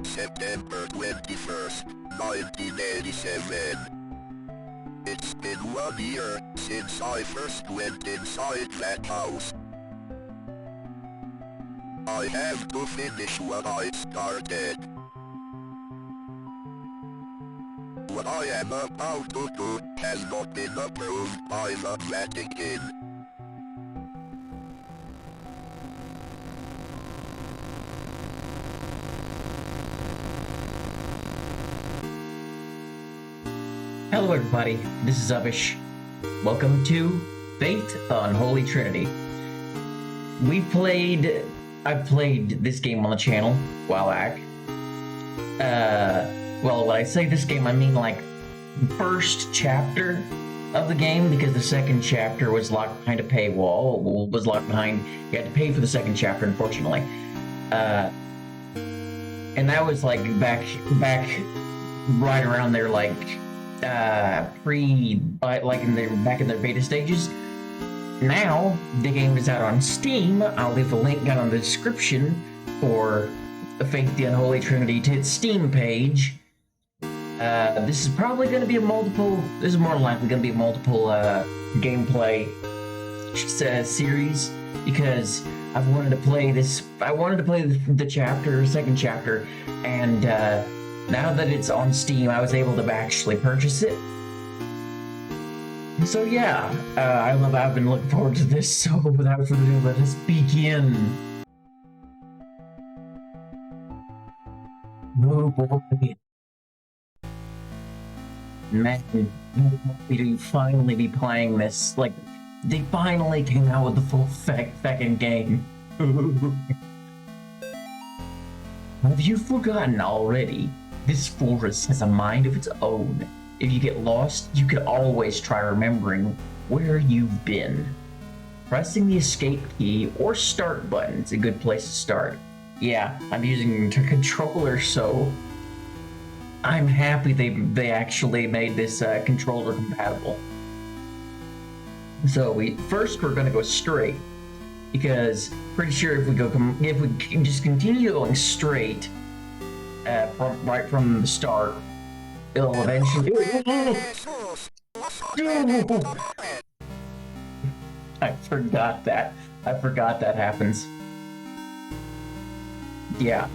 September 21st, 1987. It's been 1 year since I first went inside that house. I have to finish what I started. What I am about to do has not been approved by the Vatican. Hello everybody, this is Uppish. Welcome to Faith, Unholy Trinity. I've played this game on the channel a while back. Well, when I say this game, I mean like first chapter of the game, because the second chapter was locked behind a paywall. You had to pay for the second chapter, unfortunately. And that was like back right around there, like back in their beta stages. Now the game is out on Steam. I'll leave a link down in the description for the Faith the Unholy Trinity to its Steam page. This is probably going to be this is more likely going to be a multiple gameplay series, because I've wanted to play this. I wanted to play the second chapter, and now that it's on Steam, I was able to actually purchase it. So yeah, I've been looking forward to this, so without further ado, let us begin. Oh boy. Man, I'm happy to finally be playing this. Like, they finally came out with the full fucking game. Have you forgotten already? This forest has a mind of its own. If you get lost, you can always try remembering where you've been. Pressing the escape key or start button is a good place to start. Yeah, I'm using the controller, so I'm happy they actually made this controller compatible. So we're gonna go straight, because pretty sure if we can just continue going straight right from the start, it'll eventually. I forgot that happens. Yeah.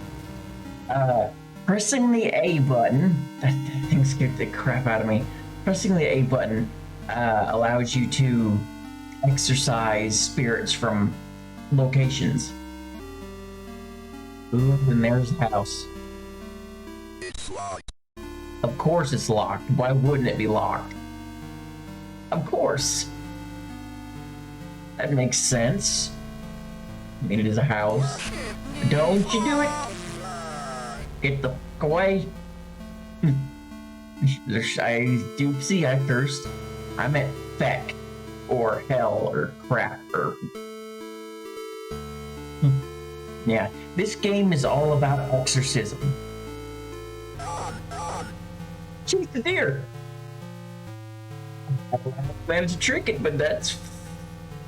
Pressing the A button, that thing scared the crap out of me. Pressing the A button allows you to exorcise spirits from locations. Ooh, and there's the house. It's locked. Of course it's locked. Why wouldn't it be locked? Of course. That makes sense. I mean, it is a house. Don't you do it! Get the fuck away! Oopsie, I cursed. I meant feck, or hell, or crap, or... Yeah, this game is all about exorcism. Chase the deer! I managed to trick it, but that's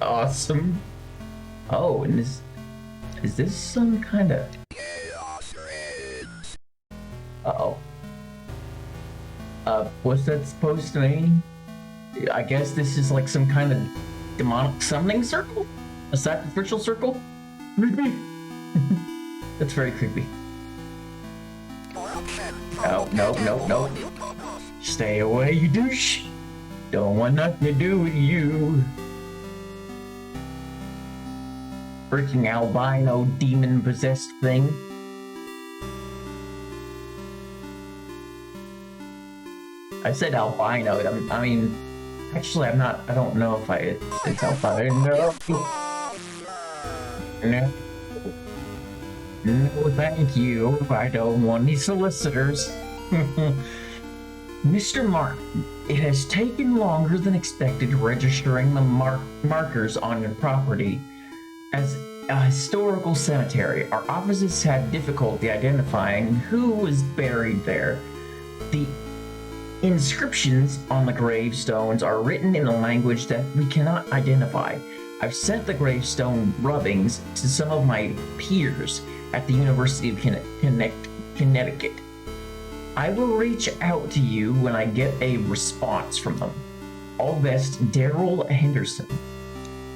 awesome. Oh, and is this some kind of... Uh-oh. What's that supposed to mean? I guess this is like some kind of demonic summoning circle? A sacrificial circle? That's very creepy. Oh, no. Stay away, you douche. Don't want nothing to do with you. Freaking albino demon-possessed thing. I said albino. I mean, actually, I'm not. I don't know if it's albino. No, thank you. I don't want any solicitors. Mr. Martin, it has taken longer than expected registering the markers on your property as a historical cemetery. Our offices had difficulty identifying who was buried there. The inscriptions on the gravestones are written in a language that we cannot identify. I've sent the gravestone rubbings to some of my peers at the University of Connecticut. I will reach out to you when I get a response from them. All best, Daryl Henderson.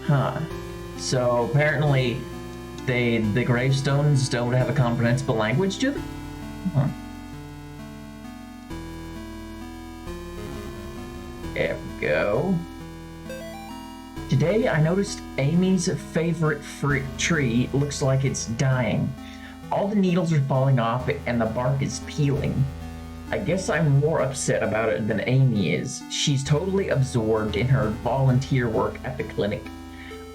Huh. So apparently the gravestones don't have a comprehensible language to them? Huh. There we go. Today I noticed Amy's favorite fruit tree looks like it's dying. All the needles are falling off and the bark is peeling. I guess I'm more upset about it than Amy is. She's totally absorbed in her volunteer work at the clinic.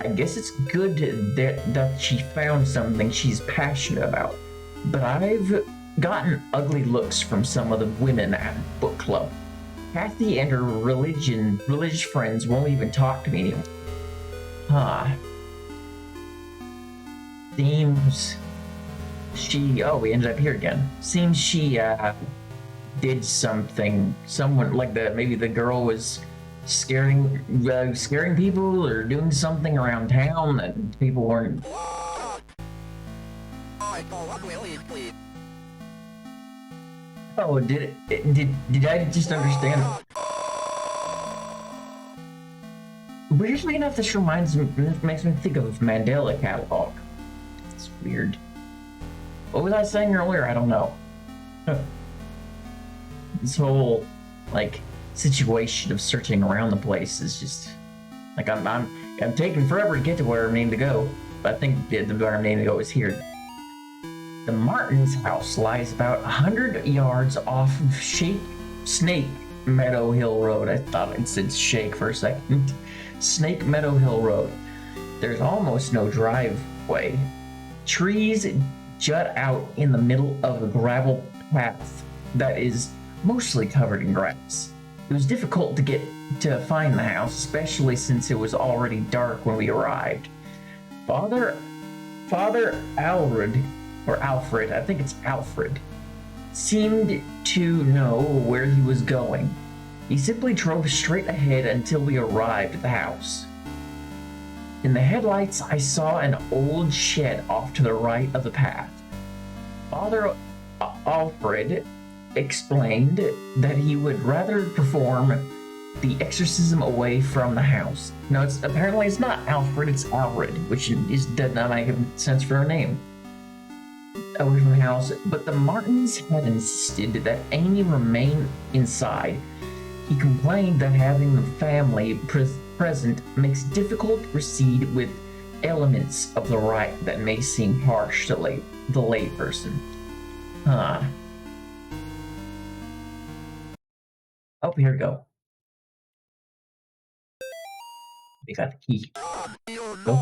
I guess it's good that she found something she's passionate about. But I've gotten ugly looks from some of the women at book club. Kathy and her religious friends won't even talk to me anymore. Huh. Seems we ended up here again. Seems she, did something. Someone, like maybe the girl was scaring people or doing something around town that people weren't. Oh, did I just understand? Weirdly enough, this makes me think of Mandela Catalog. It's weird. What was I saying earlier? I don't know. This whole situation of searching around the place is just like I'm taking forever to get to where I need to go. But I think where I need to go is here. The Martins' house lies about 100 yards off of Snake Meadow Hill Road. I thought it said Shake for a second. Snake Meadow Hill Road. There's almost no driveway. Trees jut out in the middle of a gravel path that is mostly covered in grass. It was difficult to find the house, especially since it was already dark when we arrived. Father Alfred, I think it's Alfred, seemed to know where he was going. He simply drove straight ahead until we arrived at the house. In the headlights, I saw an old shed off to the right of the path. Father Alfred explained that he would rather perform the exorcism away from the house. No, apparently it's not Alfred, it's Alfred, which does not make sense for a name. Away from the house, but the Martins had insisted that Amy remain inside. He complained that having the family present makes it difficult to proceed with elements of the rite that may seem harsh to the layperson. Huh. Oh, here we go. We got the key. Go,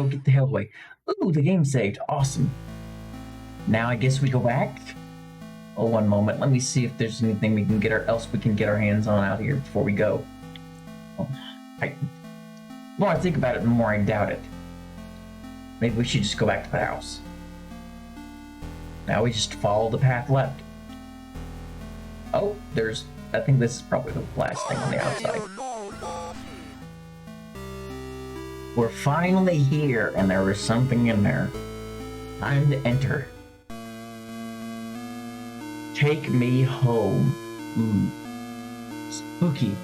get the hell away. Ooh, the game saved. Awesome. Now I guess we go back. Oh, one moment. Let me see if there's anything we can get our hands on out here before we go. Oh, the more I think about it, the more I doubt it. Maybe we should just go back to the house. Now we just follow the path left. Oh, I think this is probably the last thing on the outside. We're finally here, and there was something in there. Time to enter. Take me home. Ooh. Spooky.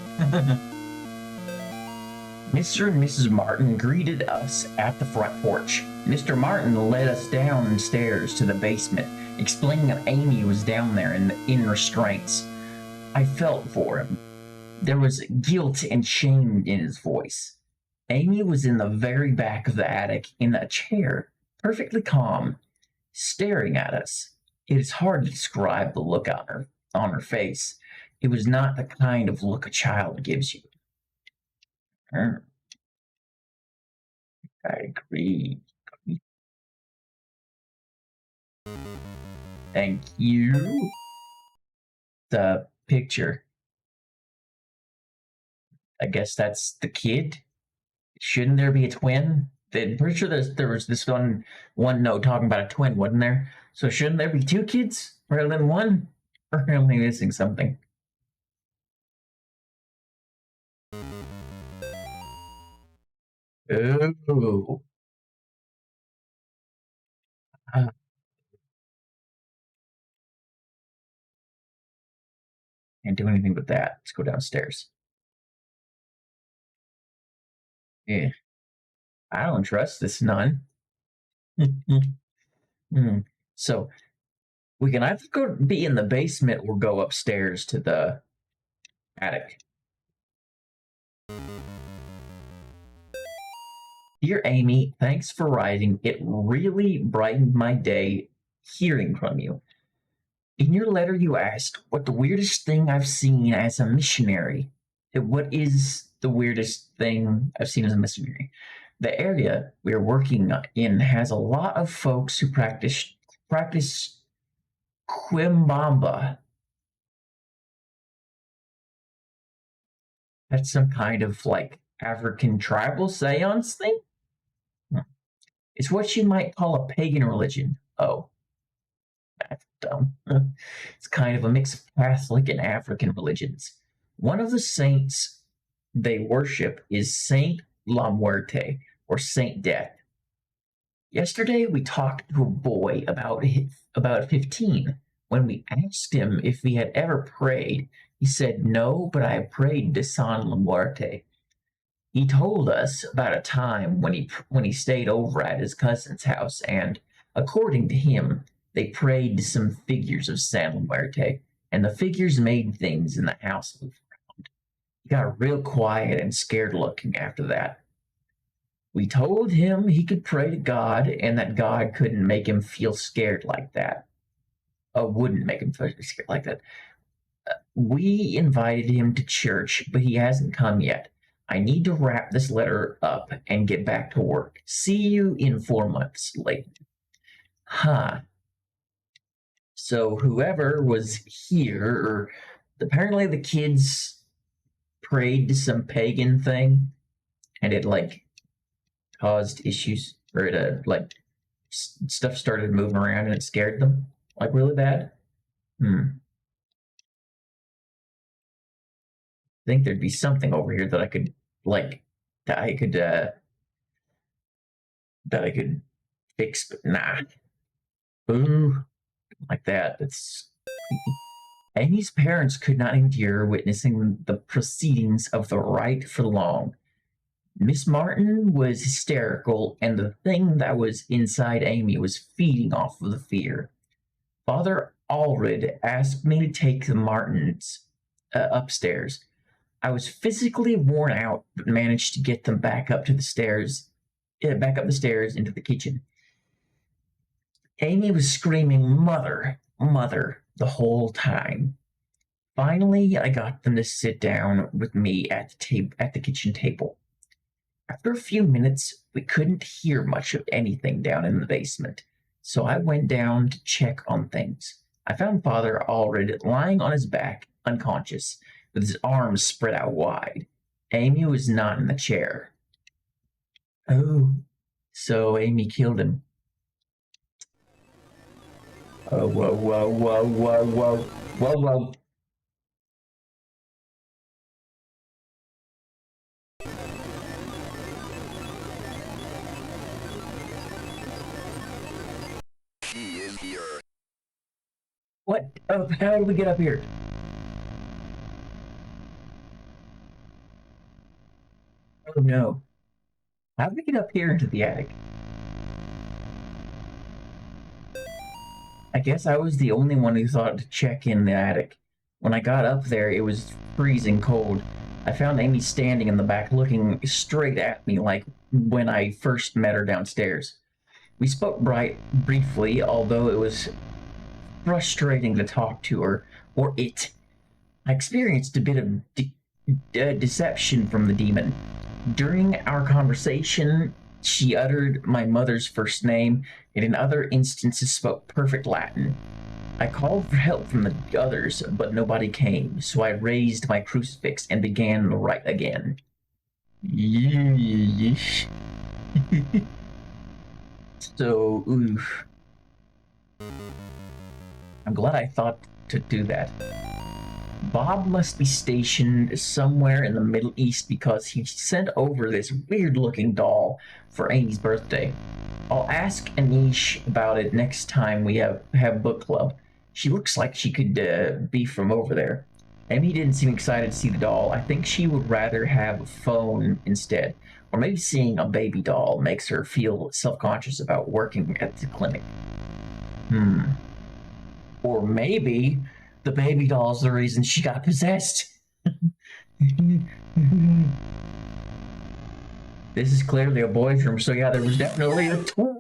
Mr. and Mrs. Martin greeted us at the front porch. Mr. Martin led us downstairs to the basement, explaining that Amy was down there in restraints. I felt for him. There was guilt and shame in his voice. Amy was in the very back of the attic in a chair, perfectly calm, staring at us. It is hard to describe the look on her face. It was not the kind of look a child gives you. I agree. Thank you. The picture. I guess that's the kid. Shouldn't there be a twin? I'm pretty sure there was this one note talking about a twin, wasn't there? So shouldn't there be two kids rather than one? Or am I missing something? Oh. Can't do anything with that. Let's go downstairs. Yeah. I don't trust this nun. So we can either go be in the basement or go upstairs to the attic. Dear Amy, thanks for writing. It really brightened my day hearing from you. In your letter, you asked what the weirdest thing I've seen as a missionary. What is the weirdest thing I've seen as a missionary? The area we're working in has a lot of folks who practice Quimbamba. That's some kind of like African tribal seance thing? It's what you might call a pagan religion. Oh, that's dumb. It's kind of a mix of Catholic and African religions. One of the saints they worship is Saint La Muerte, or Saint Death. Yesterday we talked to a boy about 15. When we asked him if he had ever prayed, he said, "No, but I have prayed to San La Muerte." He told us about a time when he stayed over at his cousin's house, and according to him, they prayed to some figures of San La Muerte, and the figures made things in the house move around. He got real quiet and scared looking after that. We told him he could pray to God and that God couldn't make him feel scared like that. Wouldn't make him feel scared like that. We invited him to church, but he hasn't come yet. I need to wrap this letter up and get back to work. See you in 4 months later. Huh. So whoever was here, or apparently the kids prayed to some pagan thing, and it like caused issues, or it stuff started moving around and it scared them like really bad. I think there'd be something over here that I could that I could fix, but nah. Ooh, like that. That's Amy's parents could not endure witnessing the proceedings of the rite for long. Miss Martin was hysterical, and the thing that was inside Amy was feeding off of the fear. Father Allred asked me to take the Martins upstairs. I was physically worn out, but managed to get them back up the stairs into the kitchen. Amy was screaming, "Mother, Mother," the whole time. Finally, I got them to sit down with me at the kitchen table. After a few minutes, we couldn't hear much of anything down in the basement, so I went down to check on things. I found Father Allred lying on his back, unconscious, with his arms spread out wide. Amy was not in the chair. Oh, so Amy killed him. Oh, whoa, whoa, whoa, whoa, whoa, whoa, whoa. She is here. What? Oh, how did we get up here? Oh no. How did we get up here into the attic? I guess I was the only one who thought to check in the attic. When I got up there, it was freezing cold. I found Amy standing in the back looking straight at me like when I first met her downstairs. We spoke briefly, although it was frustrating to talk to her, or it. I experienced a bit of deception from the demon. During our conversation, she uttered my mother's first name, and in other instances spoke perfect Latin. I called for help from the others, but nobody came, so I raised my crucifix and began the rite again. Yeesh. So, oof. I'm glad I thought to do that. Bob must be stationed somewhere in the Middle East because he sent over this weird-looking doll for Amy's birthday. I'll ask Anish about it next time we have book club. She looks like she could be from over there. Amy didn't seem excited to see the doll. I think she would rather have a phone instead. Or maybe seeing a baby doll makes her feel self-conscious about working at the clinic. Or maybe the baby doll's the reason she got possessed. This is clearly a boy's room, so yeah, there was definitely a toy.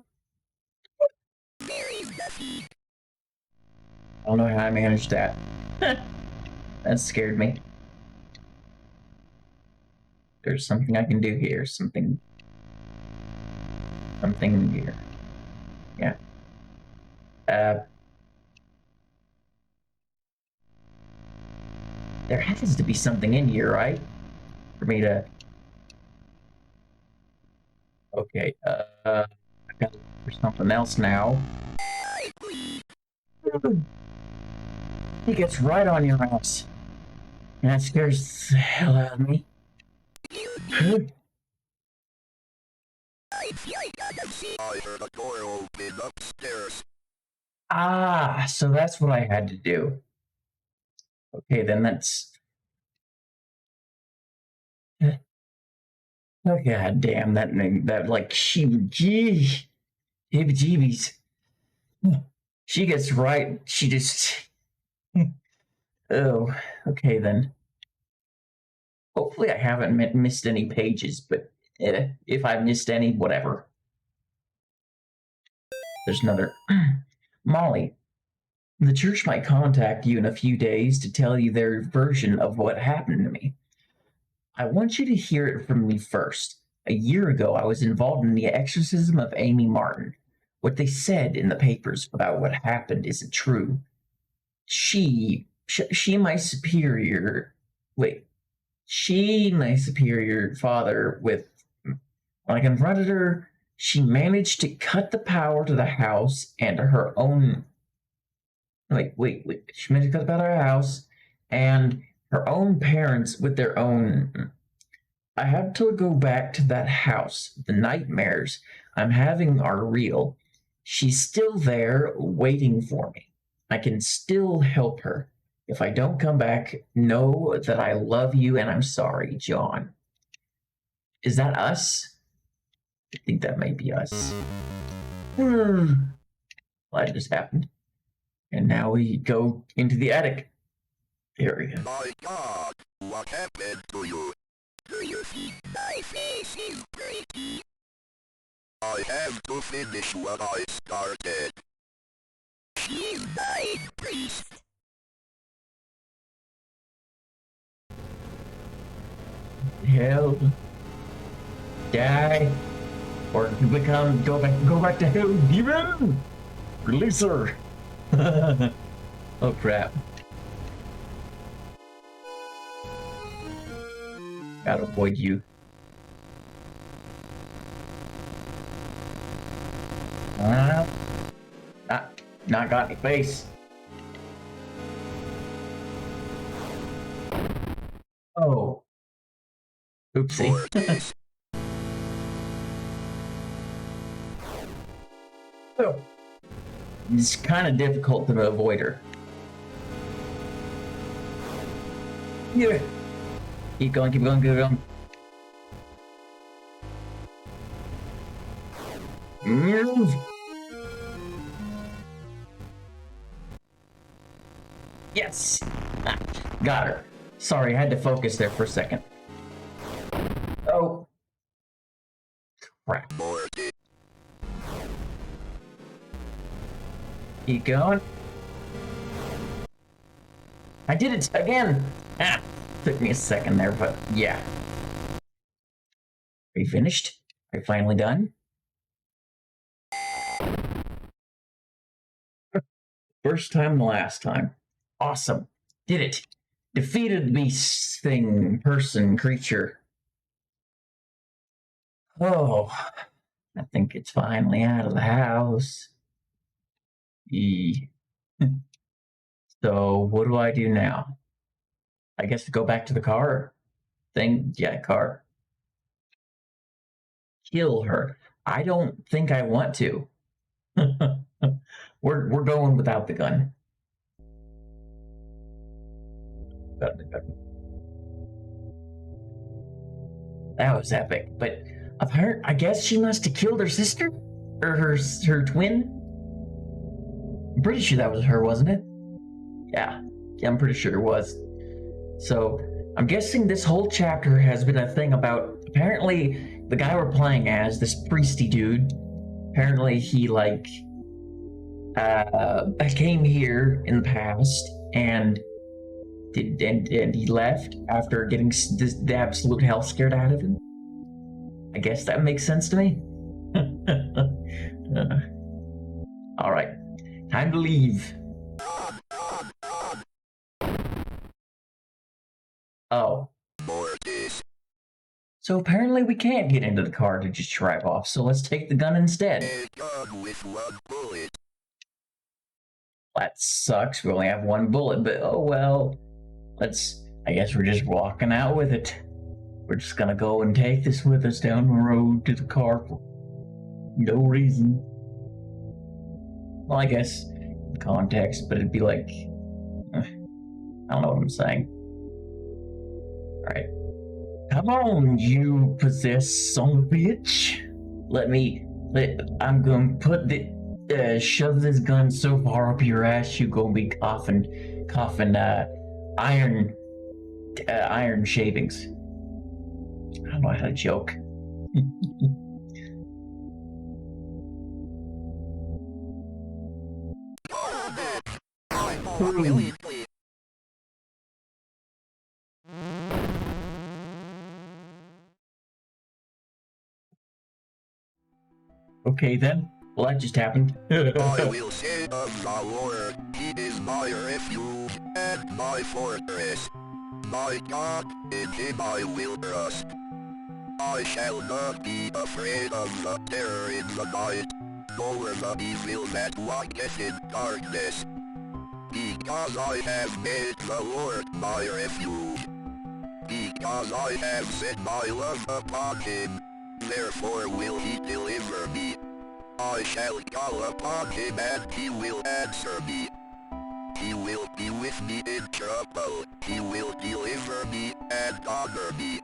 I don't know how I managed that. That scared me. There's something I can do here. Something here. Yeah. There has to be something in here, right? For me to... Okay, I gotta look for something else now. He gets right on your ass. And that scares the hell out of me. I heard a door open upstairs. Ah, so that's what I had to do. Okay, then that's... Oh, god damn, that like, heebie-jeebies. She gets right, she just... Oh, okay then. Hopefully I haven't missed any pages, but if I missed any, whatever. There's another. Molly, the church might contact you in a few days to tell you their version of what happened to me. I want you to hear it from me first. A year ago, I was involved in the exorcism of Amy Martin. What they said in the papers about what happened isn't true. She, my superior, wait, she, my superior father, with, when I confronted her, she managed to cut the power to the house and her own. Wait. She managed to cut the power to her house and her own parents with their own. I had to go back to that house. The nightmares I'm having are real. She's still there waiting for me. I can still help her. If I don't come back, know that I love you and I'm sorry, John. Is that us? I think that might be us. Well, that just happened. And now we go into the attic area. My God, what happened to you? Do you think my face is pretty? I have to finish what I started. She's my priest. Hell, die, or go back to hell, demon. Release her. Oh crap. Gotta avoid you. Not got any face. Oh. Oopsie. Oh. It's kind of difficult to avoid her. Yeah. Keep going. Move. Yes. Got her. Sorry, I had to focus there for a second. Oh. Crap. Keep going. I did it again. Took me a second there, but yeah. Are you finished? Are you finally done? First time, the last time. Awesome. Did it. Defeated the beast thing, person, creature. Oh, I think it's finally out of the house. So what do I do now? I guess go back to the car thing. Yeah, car. Kill her. I don't think I want to. We're going without the gun. That was epic. But I guess she must have killed her sister? Or her twin? I'm pretty sure that was her, wasn't it? Yeah, I'm pretty sure it was. So, I'm guessing this whole chapter has been a thing about, apparently, the guy we're playing as, this priesty dude, apparently he, like, came here in the past, and he left after getting the absolute hell scared out of him. I guess that makes sense to me. Alright, time to leave. Oh. So apparently we can't get into the car to just drive off, so let's take the gun instead. That sucks, we only have one bullet, but oh well. I guess we're just walking out with it. We're just gonna go and take this with us down the road to the car for no reason. Well, I guess context, but it'd be like, I don't know what I'm saying. Alright. Come on, you possessed son of a bitch. I'm gonna put shove this gun so far up your ass you gonna be coughing iron shavings. I don't know how to joke. Okay then. Well, that just happened. I will say of the Lord, He is my refuge and my fortress. My God, in Him I will trust. I shall not be afraid of the terror in the night, nor the evil that walketh in darkness. Because I have made the Lord my refuge. Because I have set my love upon Him, therefore will He deliver me. I shall call upon Him and He will answer me. He will be with me in trouble. He will deliver me and honor me.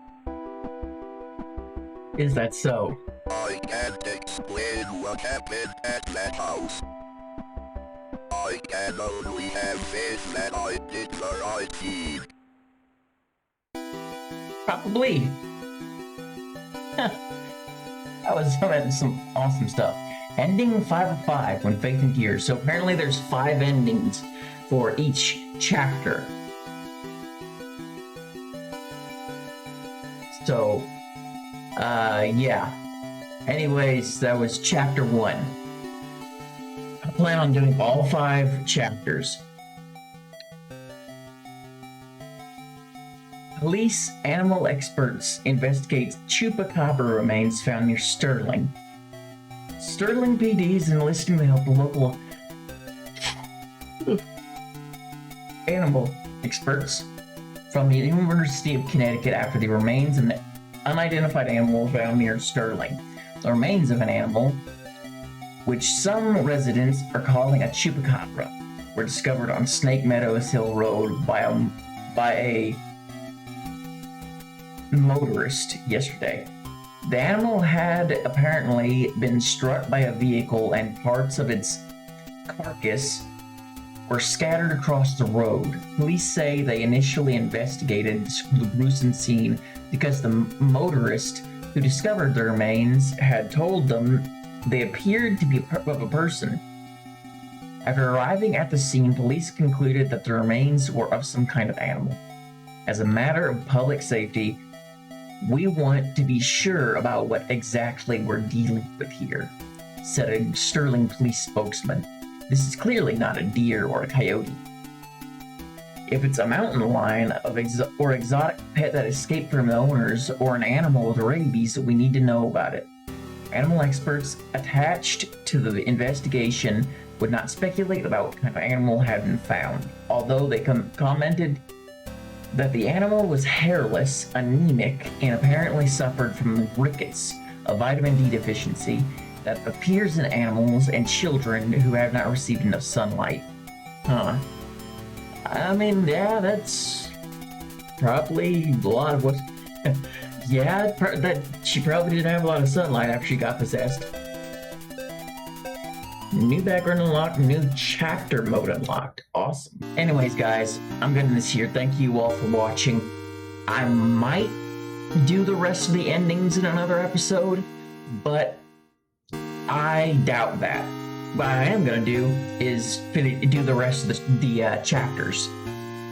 Is that so? I can't explain what happened at that house. I can only have faith that I did the right deed. Probably. That was some awesome stuff. Ending 5 of 5 when Faith and Tears. So apparently there's 5 endings for each chapter. So, yeah. Anyways, that was chapter 1. I plan on doing all 5 chapters. Police animal experts investigate chupacabra remains found near Sterling. Sterling PD is enlisting to help the local animal experts from the University of Connecticut after the remains of an unidentified animal found near Sterling. The remains of an animal, which some residents are calling a chupacabra, were discovered on Snake Meadows Hill Road by a motorist yesterday. The animal had apparently been struck by a vehicle and parts of its carcass were scattered across the road. Police say they initially investigated the gruesome scene because the motorist who discovered the remains had told them they appeared to be of a person. After arriving at the scene, police concluded that the remains were of some kind of animal. As a matter of public safety, we want to be sure about what exactly we're dealing with here, said a Sterling police spokesman. This is clearly not a deer or a coyote. If it's a mountain lion or exotic pet that escaped from the owners or an animal with rabies, we need to know about it. Animal experts attached to the investigation would not speculate about what kind of animal had been found, although they commented that the animal was hairless, anemic, and apparently suffered from rickets, a vitamin D deficiency that appears in animals and children who have not received enough sunlight. Huh. I mean, yeah, that's Probably a lot of what. Yeah, that she probably didn't have a lot of sunlight after she got possessed. New background unlocked, new chapter mode unlocked. Awesome. Anyways, guys, I'm getting this here. Thank you all for watching. I might do the rest of the endings in another episode, but I doubt that. What I am gonna do is do the rest of the chapters,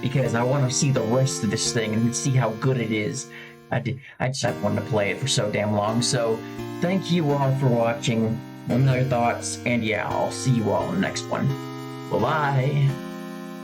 because I want to see the rest of this thing and see how good it is. I just have wanted to play it for so damn long. So thank you all for watching. Let me know your thoughts, and yeah, I'll see you all in the next one. Bye-bye.